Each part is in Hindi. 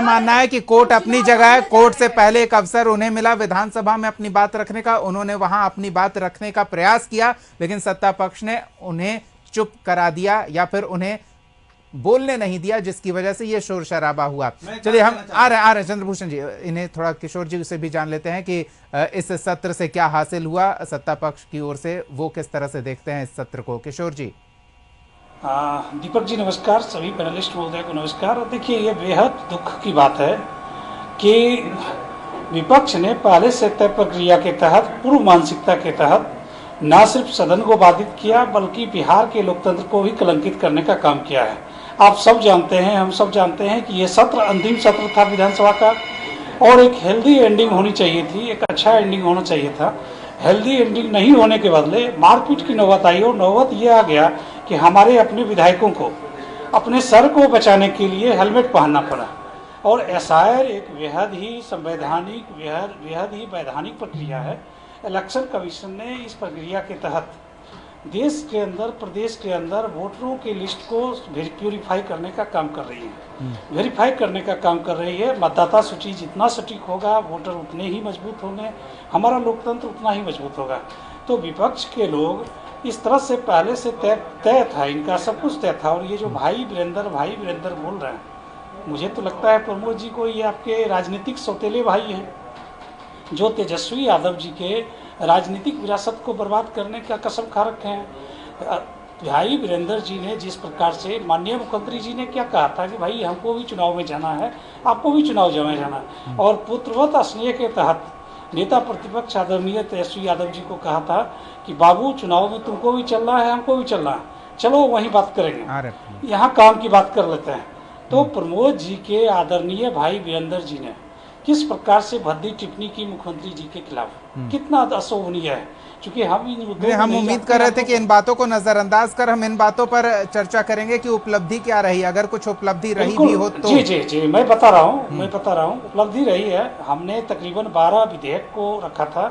मानना है कि कोर्ट अपनी जगह है। कोर्ट से पहले एक अवसर उन्हें मिला विधानसभा में अपनी बात रखने का, उन्होंने वहां अपनी बात रखने का प्रयास किया, लेकिन सत्ता पक्ष ने उन्हें चुप करा दिया या फिर उन्हें बोलने नहीं दिया, जिसकी वजह से ये शोर शराबा हुआ। चलिए हम आ रहे चंद्रभूषण जी, इन्हें थोड़ा किशोर जी से भी जान लेते हैं कि इस सत्र से क्या हासिल हुआ सत्ता पक्ष की ओर से, वो किस तरह से देखते हैं इस सत्र को। किशोर जी। दीपक जी नमस्कार, सभी पैनलिस्ट महोदय को नमस्कार। देखिए, ये बेहद दुख की बात है कि विपक्ष ने पहले से तय प्रक्रिया के तहत, पूर्व मानसिकता के तहत न सिर्फ सदन को बाधित किया बल्कि बिहार के लोकतंत्र को भी कलंकित करने का काम किया है। आप सब जानते हैं, हम सब जानते हैं कि ये सत्र अंतिम सत्र था विधानसभा का और एक हेल्दी एंडिंग होनी चाहिए थी, एक अच्छा एंडिंग होना चाहिए था। हेल्दी एंडिंग नहीं होने के बदले मारपीट की नौबत आई और नौबत ये आ गया कि हमारे अपने विधायकों को अपने सर को बचाने के लिए हेलमेट पहनना पड़ा। और एसआईआर एक बेहद ही संवैधानिक, बेहद ही वैधानिक प्रक्रिया है। इलेक्शन कमीशन ने इस प्रक्रिया के तहत देश के अंदर, प्रदेश के अंदर वोटरों की लिस्ट को प्यूरिफाई करने का काम कर रही है, वेरीफाई करने का काम कर रही है। मतदाता सूची जितना सटीक होगा, वोटर उतने ही मजबूत होंगे, हमारा लोकतंत्र उतना ही मजबूत होगा। तो विपक्ष के लोग इस तरह से पहले से तय था, इनका सब कुछ तय था। और ये जो भाई वीरेंद्र बोल रहे हैं, मुझे तो लगता है प्रमोद जी को ये आपके राजनीतिक सौतेले भाई हैं, जो तेजस्वी यादव जी के राजनीतिक विरासत को बर्बाद करने का कसम खा रखे हैं। भाई वीरेंद्र जी ने जिस प्रकार से, माननीय मुख्यमंत्री जी ने क्या कहा था कि भाई हमको भी चुनाव में जाना है, आपको भी चुनाव में जाना है, और पुत्रवत स्नेह के तहत नेता प्रतिपक्ष आदरणीय तेजस्वी यादव जी को कहा था कि बाबू चुनाव में तुमको भी चलना है, हमको भी चलना है, चलो वहीं बात करेंगे, यहाँ काम की बात कर लेते हैं। तो प्रमोद जी के आदरणीय भाई वीरेंद्र जी ने किस प्रकार से भद्दी टिप्पणी की मुख्यमंत्री जी के खिलाफ, कितना अशोभनीय है। क्योंकि हम उम्मीद कर रहे थे कि इन बातों को नजरअंदाज कर हम इन बातों पर चर्चा करेंगे कि उपलब्धि क्या रही, अगर कुछ उपलब्धि रही भी हो तो। जी मैं बता रहा हूँ उपलब्धि रही है। हमने तकरीबन 12 विधेयक को रखा था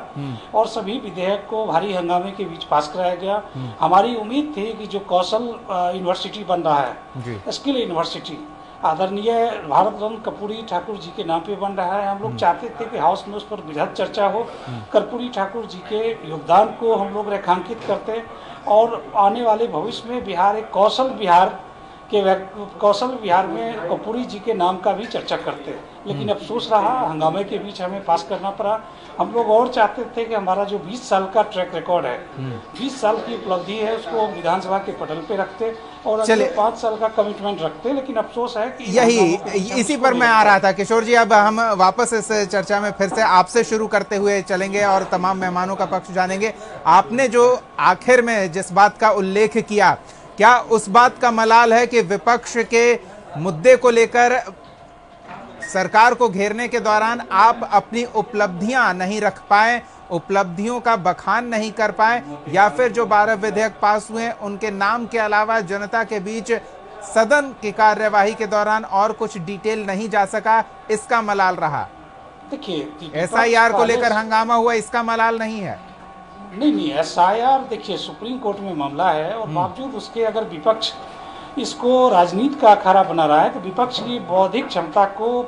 और सभी विधेयक को भारी हंगामे के बीच पास कराया गया। हमारी उम्मीद थी कि जो कौशल यूनिवर्सिटी बन रहा है, स्किल यूनिवर्सिटी, आदरणीय भारत रत्न कर्पूरी ठाकुर जी के नाम पे बन रहा है। हम लोग चाहते थे कि हाउस में उस पर बृहद चर्चा हो, कर्पूरी ठाकुर जी के योगदान को हम लोग रेखांकित करते और आने वाले भविष्य में बिहार एक कौशल बिहार में कर्पूरी जी के नाम का भी चर्चा करते। लेकिन अफसोस रहा, हंगामे के बीच हमें पास करना पड़ा। हम लोग और चाहते थे कि हमारा जो 20 साल का ट्रैक रिकॉर्ड है, 20 साल की उपलब्धि है, उसको विधानसभा के पटल पे रखते और अगले 5 साल का कमिटमेंट रखते। लेकिन अफसोस है कि इसी पर मैं आ रहा था किशोर जी। अब हम वापस इस चर्चा में फिर से आपसे शुरू करते हुए चलेंगे और तमाम मेहमानों का पक्ष जानेंगे। आपने जो आखिर में जिस बात का उल्लेख किया, क्या उस बात का मलाल है कि विपक्ष के मुद्दे को लेकर सरकार को घेरने के दौरान आप अपनी उपलब्धियां नहीं रख पाए, उपलब्धियों का बखान नहीं कर पाए, या फिर जो 12 विधेयक पास हुए उनके नाम के अलावा जनता के बीच सदन की कार्यवाही के दौरान और कुछ डिटेल नहीं जा सका, इसका मलाल रहा? देखिए, एसआईआर को लेकर हंगामा हुआ, इसका मलाल नहीं है? नहीं, एसआईआर देखिए सुप्रीम कोर्ट में मामला है और बावजूद उसके अगर विपक्ष इसको राजनीति का अखाड़ा बना रहा है तो विपक्ष की बौद्धिक क्षमता को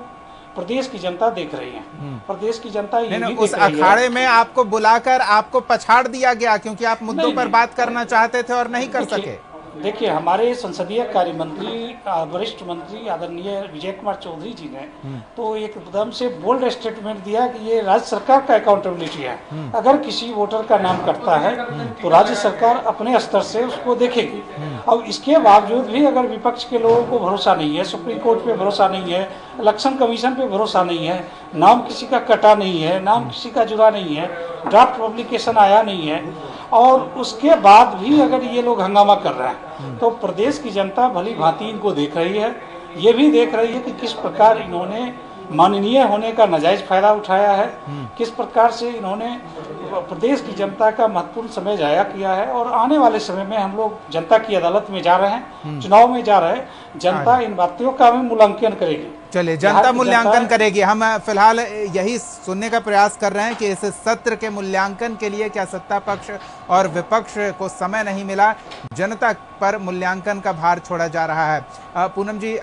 प्रदेश की जनता देख रही है। प्रदेश की जनता उस अखाड़े में आपको बुलाकर आपको पछाड़ दिया गया क्योंकि आप मुद्दों पर बात करना चाहते थे और नहीं कर सके। देखिए, हमारे संसदीय कार्य मंत्री, वरिष्ठ मंत्री आदरणीय विजय कुमार चौधरी जी ने तो एकदम से बोल्ड स्टेटमेंट दिया कि ये राज्य सरकार का अकाउंटेबिलिटी है। अगर किसी वोटर का नाम कटता है तो राज्य सरकार अपने स्तर से उसको देखेगी। अब इसके बावजूद भी अगर विपक्ष के लोगों को भरोसा नहीं है, सुप्रीम कोर्ट पे भरोसा नहीं है, इलेक्शन कमीशन पे भरोसा नहीं है, नाम किसी का कटा नहीं है, नाम किसी का जुड़ा नहीं है, ड्राफ्ट पब्लिकेशन आया नहीं है, और उसके बाद भी अगर ये लोग हंगामा कर रहे हैं तो प्रदेश की जनता भली भांति इनको देख रही है। ये भी देख रही है कि किस प्रकार इन्होंने माननीय होने का नाजायज फायदा उठाया है, किस प्रकार से इन्होंने प्रदेश की जनता का महत्वपूर्ण समय जाया किया है। और आने वाले समय में हम लोग जनता की अदालत में जा रहे हैं, चुनाव में जा रहे हैं, जनता इन बातों का भी मूल्यांकन करेगी। चलिए, जनता मूल्यांकन करेगी। हम फिलहाल यही सुनने का प्रयास कर रहे हैं कि इस सत्र के मूल्यांकन के लिए क्या सत्ता पक्ष और विपक्ष को समय नहीं मिला, जनता पर मूल्यांकन का भार छोड़ा जा रहा है। पूनम जी,